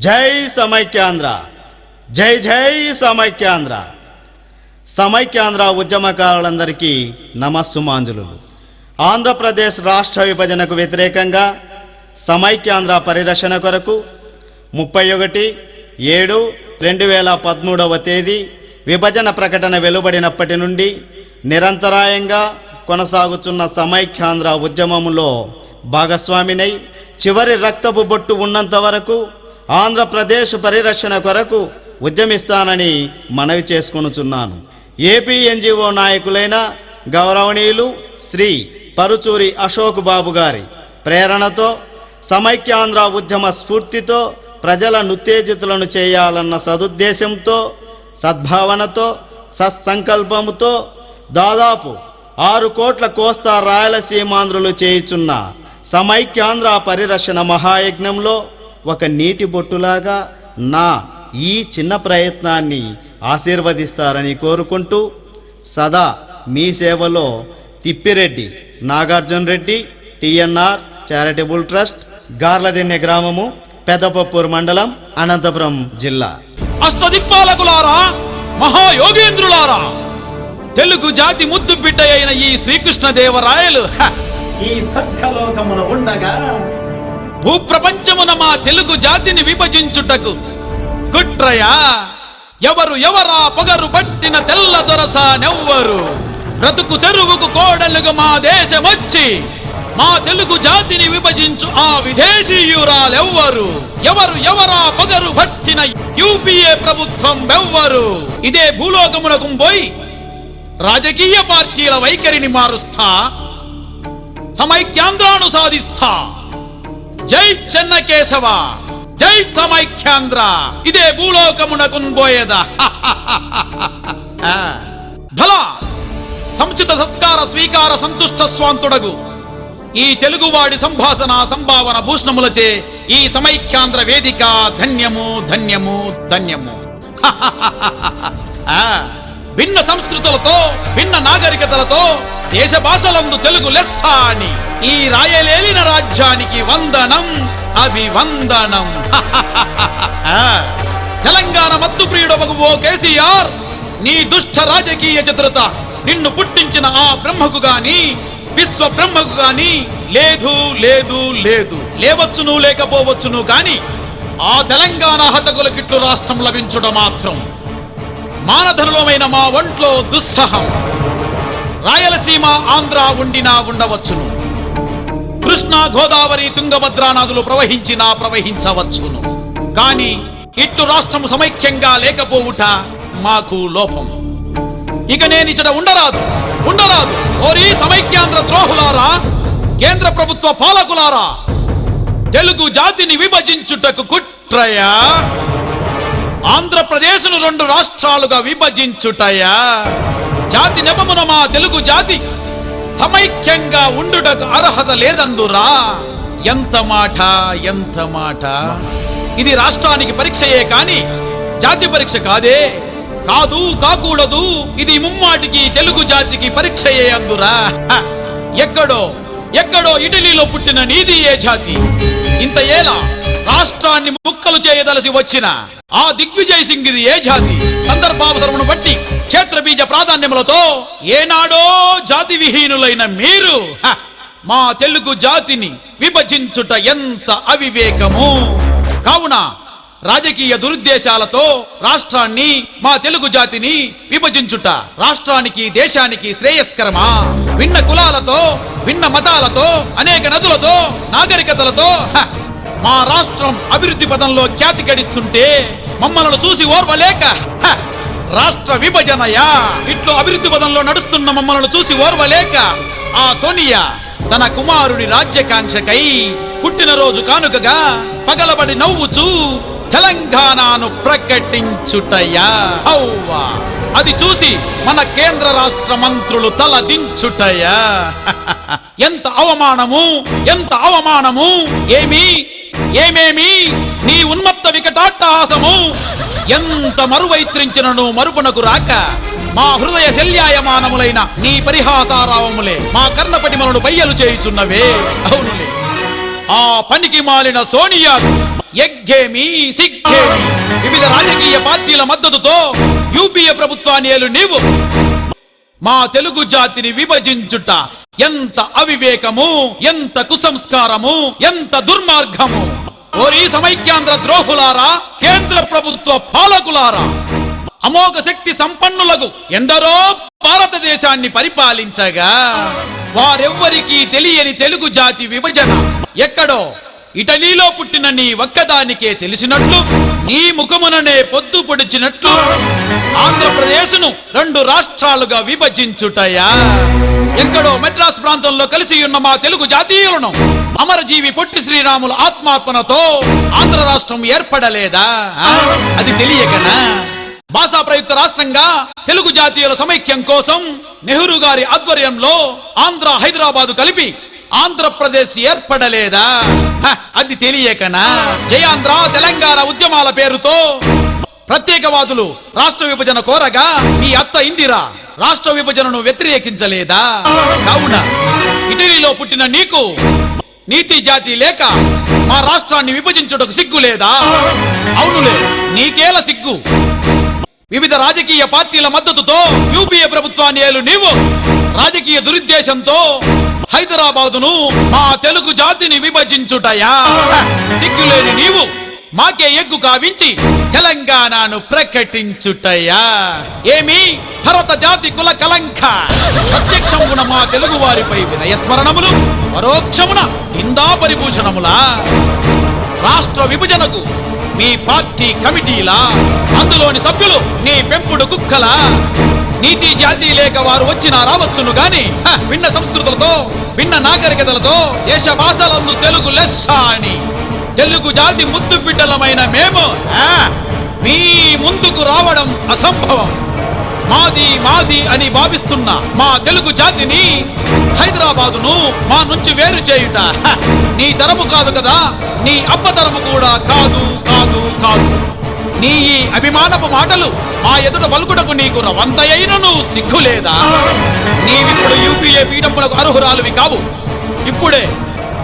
జై సమైక్యాంధ్ర, జై జై సమైక్యాంధ్ర. సమైక్యాంధ్ర ఉద్యమకారులందరికీ నమస్సుమాంజలు. ఆంధ్రప్రదేశ్ రాష్ట్ర విభజనకు వ్యతిరేకంగా సమైక్యాంధ్ర పరిరక్షణ కొరకు 31/7/2013 తేదీ విభజన ప్రకటన వెలువడినప్పటి నుండి నిరంతరాయంగా కొనసాగుతున్న సమైక్యాంధ్ర ఉద్యమంలో భాగస్వామినై చివరి రక్తపు బొట్టు ఉన్నంత వరకు ఆంధ్రప్రదేశ్ పరిరక్షణ కొరకు ఉద్యమిస్తానని మనవి చేసుకొనుచున్నాను. ఏపీ ఎన్జిఓ నాయకులైన గౌరవనీయులు శ్రీ పరుచూరి అశోక్ బాబు గారి ప్రేరణతో సమైక్యాంధ్ర ఉద్యమ స్ఫూర్తితో ప్రజలను ఉత్తేజితులను చేయాలన్న సదుద్దేశంతో, సద్భావనతో, సత్సంకల్పముతో దాదాపు 6 కోట్ల కోస్తా రాయలసీమాంధ్రులు చేయుచున్న సమైక్యాంధ్ర పరిరక్షణ మహాయజ్ఞంలో ఒక నీటి బొట్టులాగా నా ఈ చిన్న ప్రయత్నాన్ని ఆశీర్వదిస్తారని కోరుకుంటూ సదా మీ సేవలో Tippireddy Nagarjuna Reddy, TNR charitable trust, Garladinne గ్రామము, పెదపప్పూరు మండలం, అనంతపురం జిల్లా. అష్టదిక్పాలకులారా, మహాయోగేంద్రులారా, తెలుగు జాతి ముద్దు బిడ్డ అయిన ఈ శ్రీకృష్ణదేవరాయలు ఈ సత్కలోకమున ఉండగా భూప్రపంచమున మా తెలుగు జాతిని విభజించుటకు కుట్రయా ఎవరా పొగరు పట్టిన తెల్ల దొరసానెవ్వరు బ్రతుకు తెరువుకు కోడలుగా మా దేశమొచ్చి మా తెలుగు జాతిని విభజించు ఆ విదేశీయురాలెవ్వరు ఎవరా పొగరు పట్టిన యూపీఏ ప్రభుత్వం ఎవ్వరు ఇదే భూలోకమునకు పోయి రాజకీయ పార్టీల వైఖరిని మారుస్తా సమైక్యాంధ్రాను సాధిస్తా. జై చెన్నకేశవ, జై సమైక్యాంధ్ర, ఇదే భూలోకమునకు పోయేదా. భలా సముచిత సత్కార స్వీకార సంతుష్ట స్వాంతుడగు ఈ తెలుగువాడి సంభాషణ సంభావన భూషణములచే ఈ సమైక్యాంధ్ర వేదిక ధన్యము ధన్యము ధన్యము. భిన్న సంస్కృతులతో, భిన్న నాగరికతలతో దేశ భాషలందు తెలుగు లెస్స అని ఈ రాయలేలిన రాజ్యానికి వందనం అభివందనం. తెలంగాణ మత్తు ప్రియుడవగు ఓ కేసీఆర్, నీ దుష్ట రాజకీయ చతురత నిన్ను పుట్టించిన ఆ బ్రహ్మకు గాని విశ్వ బ్రహ్మకు గాని లేదు లేదు లేదు. లేవచ్చును లేకపోవచ్చును కాని ఆ తెలంగాణ హతకులకిట్లు రాష్ట్రం లభించుట మాత్రం మానధనులమైన మా ఒంట్లో దుస్సహం. రాయలసీమ ఆంధ్ర ఉండినా ఉండవచ్చును, కృష్ణా గోదావరి తుంగభద్రా నదులు ప్రవహించవచ్చును, కాని ఇట్లు రాష్ట్రము సమైక్యంగా లేకపోవుట మాకు లోపం. ఇక నేనిచట ఉండరాదు. ఓరి సమైక్యాంధ్ర ద్రోహులారా, కేంద్ర ప్రభుత్వ పాలకులారా, తెలుగు జాతిని విభజించుటకు కుట్రయా, ఆంధ్రప్రదేశ్ను 2 రాష్ట్రాలుగా విభజించుటయా, జాతి నెపమున మా తెలుగు జాతి సమైక్యంగా ఉండుటకు అర్హత లేదందురా. ఎంత మాట, ఎంత మాట. ఇది రాష్ట్రానికి పరీక్షయే కాని జాతి పరీక్ష కాదే, కాదు కాకూడదు. ఇది ముమ్మాటికి తెలుగు జాతికి పరీక్షయే అందురా. ఎక్కడో ఇటలీలో పుట్టిన నీది ఏ జాతి? ఇంత ఏలా రాష్ట్రాన్ని ముక్కలు చేయదలసి వచ్చిన ఆ దిగ్విజయ్ సింగ్ ఇది ఏ జాతి? సందర్భావసరమును బట్టి క్షేత్ర బీజ ప్రాధాన్యములతో ఏనాడో జాతి విహీనులైన మీరు మా తెలుగు జాతిని విభజించుట ఎంత అవివేకము. కావున రాజకీయ దురుద్దేశాలతో రాష్ట్రాన్ని, మా తెలుగు జాతిని విభజించుట రాష్ట్రానికి, దేశానికి శ్రేయస్కరమా? భిన్న కులాలతో, భిన్న మతాలతో, అనేక నదులతో, నాగరికతలతో మా రాష్ట్రం అభివృద్ధి పదంలో ఖ్యాతి గడిస్తుంటే మమ్మల్ని చూసి ఓర్వలేక రాష్ట్ర విభజనయా, ఇట్లు అభివృద్ధి పదంలో నడుస్తున్న మమ్మల్ని చూసి ఓర్వలేక ఆ సోనియా తన కుమారుడి రాజ్యకాంక్షకై పుట్టినరోజు కానుకగా పగలబడి నవ్వుచూ తెలంగాణను ప్రకటించుటయా. అవ్వా, అది చూసి మన కేంద్ర రాష్ట్ర మంత్రులు తల దించుటయా. ఎంత అవమానము, ఎంత అవమానము. ఏమేమి నీ ఉన్మత్త వికటాట్టహాసము ఎంత మరువైత్రించినను మరుపునకు రాక మా హృదయ శల్యాయమానములైన నీ పరిహాసారావములే మా కర్ణపటిమలను బయ్యలు చేయుచున్నవే. అవునులే, ఆ పనికి మాలిన సోనియా ఎగ్గేమి సిగ్గేమి వివిధ రాజకీయ పార్టీల మద్దతుతో యూపీఏ ప్రభుత్వాన్ని ఏలు నీవు మా తెలుగు జాతిని విభజించుట ఎంత అవివేకము, ఎంత కుసంస్కారము, ఎంత దుర్మార్గము! ఓరి సమైక్యాంధ్ర ద్రోహులారా, కేంద్ర ప్రభుత్వ పాలకులారా, అమోఘ శక్తి సంపన్నులకు ఎందరో భారతదేశాన్ని పరిపాలించగా వారెవ్వరికీ తెలియని తెలుగు జాతి విభజన ఎక్కడో ఇటలీలో పుట్టిన నీ ఒక్కదానికే తెలిసినట్లు, నీ ముఖముననే పొద్దు పొడిచినట్లు ఆంధ్రప్రదేశ్ను 2 రాష్ట్రాలుగా విభజించుటయా? ఎక్కడో మెడ్రాస్ ప్రాంతంలో కలిసి ఉన్న మా తెలుగు జాతీయులను అమరజీవి పొట్టి శ్రీరాముల ఆత్మార్పణతో ఆంధ్ర రాష్ట్రం ఏర్పడలేదా? అది తెలియకనా? భాషా ప్రయుక్త రాష్ట్రంగా తెలుగు జాతీయుల సమైక్యం కోసం నెహ్రూ గారి ఆధ్వర్యంలో ఆంధ్ర హైదరాబాదు కలిపి ఆంధ్రప్రదేశ్ ఏర్పడలేదా? అది తెలియకనా? జయాంధ్ర తెలంగాణ ఉద్యమాల పేరుతో ప్రత్యేకవాదులు రాష్ట్ర విభజన కోరగా మీ అత్త ఇందిరా రాష్ట్ర విభజనను వ్యతిరేకించలేదా? కావున ఇటలీలో పుట్టిన నీకు నీతి జాతి లేక మా రాష్ట్రాన్ని విభజించుటకు సిగ్గు లేదా? అవునులే, నీకేల సిగ్గు? వివిధ రాజకీయ పార్టీల మద్దతుతో యూపీఏ ప్రభుత్వాన్ని ఏలు నీవు రాజకీయ దురుద్దేశంతో హైదరాబాదును మా తెలుగు జాతిని విభజించుటయా? సిగ్గులేని నీవు మాకే ఎగ్గు కావించి తెలంగాణను ప్రకటించుటయా? ఏమి భరత జాతి కుల కలంక! ప్రత్యక్షమున మా తెలుగు వారిపై వినయస్మరణములు, పరోక్షమున నిందా పరిభూషణములా? రాష్ట్ర విభజనకు మీ పార్టీ కమిటీలా? అందులోని సభ్యులు నీ పెంపుడు కుక్కలా? నీతి జాతి లేక వారు వచ్చినా రావచ్చును గాని భిన్న సంస్కృతులతో, భిన్న నాగరికతలతో, దేశ భాషలందు తెలుగు లెస్స అని తెలుగు జాతి ముద్దు బిడ్డలమైన మేము మీ ముందుకు రావడం అసంభవం. మాది మాది అని భావిస్తున్న మా తెలుగు జాతిని హైదరాబాదును మా నుంచి వేరు చేయుట నీ తరము కాదు కదా, నీ అబ్బతరము కూడా కాదు కాదు కాదు. నీ ఈ అభిమానపు మాటలు మా ఎదుట పలుకుటకు నీకు రవంతయైనను సిగ్గులేదా? నీవిప్పుడు యూపీఏ పీఠములకు అర్హురాలువి కావు. ఇప్పుడే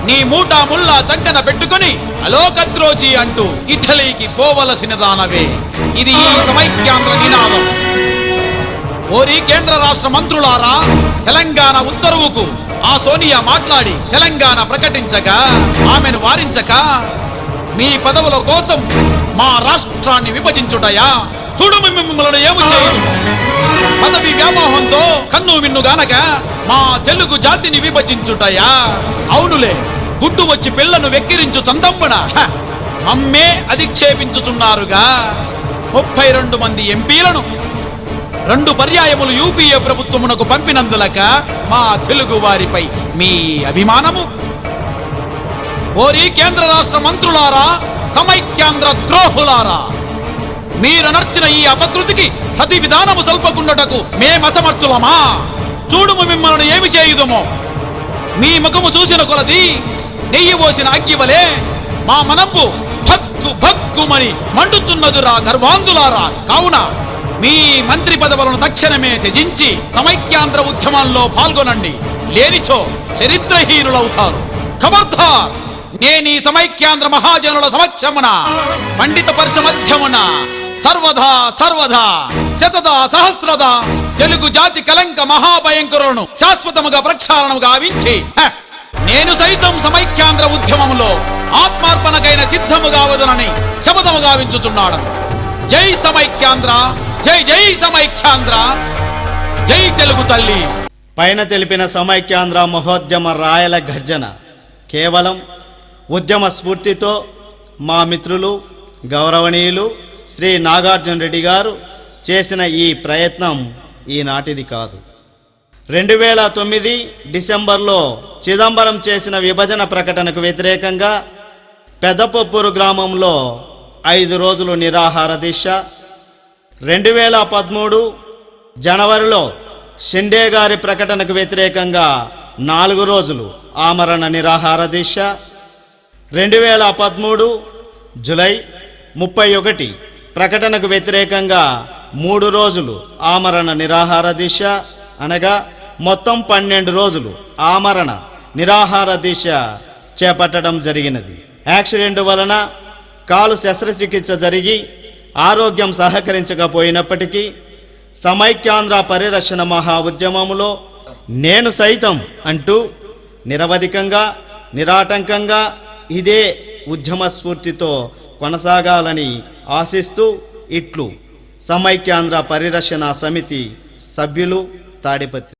నీ మూటా ముల్లా చంకన పెట్టుకొని అలోకద్రోజీ అంటూ ఇటలీకి పోవలసిన దానవే. ఇది ఈ సమైక్యాంధ్ర నినాదం. ఓరి కేంద్ర రాష్ట్ర మంత్రులారా, తెలంగాణ ఉత్తర్వుకు ఆ సోనియా మాట్లాడి తెలంగాణ ప్రకటించగా ఆమెను వారించక మీ పదవుల కోసం మా రాష్ట్రాన్ని విభజించుటయా? చూడు, మిమ్మల్ని ఏమి చేయదు. పదవి వ్యామోహంతో కన్ను విన్నుగానక మా తెలుగు జాతిని విభజించుటయా? అవునులే, గుడ్డు వచ్చి పిల్లను వెక్కిరించు చందంబున మమ్మే అధిక్షేపించుచున్నారుగా. 32 మంది ఎంపీలను 2 పర్యాయములు యూపీఏ ప్రభుత్వమునకు పంపినందులక మా తెలుగు వారిపై మీ అభిమానము? ఓరి కేంద్ర రాష్ట్ర మంత్రులారా, సమైక్యాంధ్ర ద్రోహులారా, మీరనర్చిన ఈ అపకృతికి ప్రతి విధానము సల్పకుండటకు మేమసమర్థులమా? చూడుము, మిమ్మల్ని ఏమి చేయుదమో. మీ ముఖము చూసిన కొలది నెయ్యి పోసిన అగ్గివలే మా మనంపు భగ్గు భగ్గుమని మండుచున్నదురా గర్వాంధులారా. కావున మీ మంత్రి పదవులను తక్షణమే త్యజించి సమైక్యాంధ్ర ఉద్యమంలో పాల్గొనండి. లేనిచో చరిత్రహీనులవుతారు. ఖబర్దార్! నేనీ సమైక్యాంధ్ర మహాజనుల సమక్షమున పండిత పరిష మధ్యమున సర్వదా సర్వదా శతదా సహస్రదా తెలుగు జాతి కలంక మహాభయంకరులను శాశ్వతముగా ప్రక్షాళన గావించి నేను సైతం సమైక్యాంధ్ర ఉద్యమంలో ఆత్మార్పణకైన సిద్ధముగా వదనని శపథము గావించుచున్నాడు. జై సమైక్యాంధ్ర, జై జై సమైక్యాంధ్ర, జై తెలుగు తల్లి. పైన తెలిపిన సమైక్యాంధ్ర మహోద్యమ రాయల గర్జన కేవలం ఉద్యమ స్ఫూర్తితో మా మిత్రులు గౌరవనీయులు శ్రీ నాగార్జున రెడ్డి గారు చేసిన ఈ ప్రయత్నం ఈనాటిది కాదు. 2009 డిసెంబర్లో చిదంబరం చేసిన విభజన ప్రకటనకు వ్యతిరేకంగా పెద్దపొప్పూరు గ్రామంలో 5 రోజులు నిరాహార దీక్ష, 2013 జనవరిలో షిండే గారి ప్రకటనకు వ్యతిరేకంగా 4 రోజులు ఆమరణ నిరాహార దీక్ష, 2013 జూలై 31 ప్రకటనకు వ్యతిరేకంగా 3 రోజులు ఆమరణ నిరాహార దీక్ష, అనగా మొత్తం 12 రోజులు ఆమరణ నిరాహార దీక్ష చేపట్టడం జరిగినది. యాక్సిడెంట్ వలన కాలు శస్త్రచికిత్స జరిగి ఆరోగ్యం సహకరించకపోయినప్పటికీ సమైక్యాంధ్ర పరిరక్షణ మహా ఉద్యమములో నేను సైతం అంటూ నిరవధికంగా నిరాటంకంగా ఇదే ఉద్యమ స్ఫూర్తితో కొనసాగాలని ఆశిస్తూ ఇట్లు సమైక్యాంధ్ర పరిరక్షణ సమితి సభ్యులు తాడిపత్రి.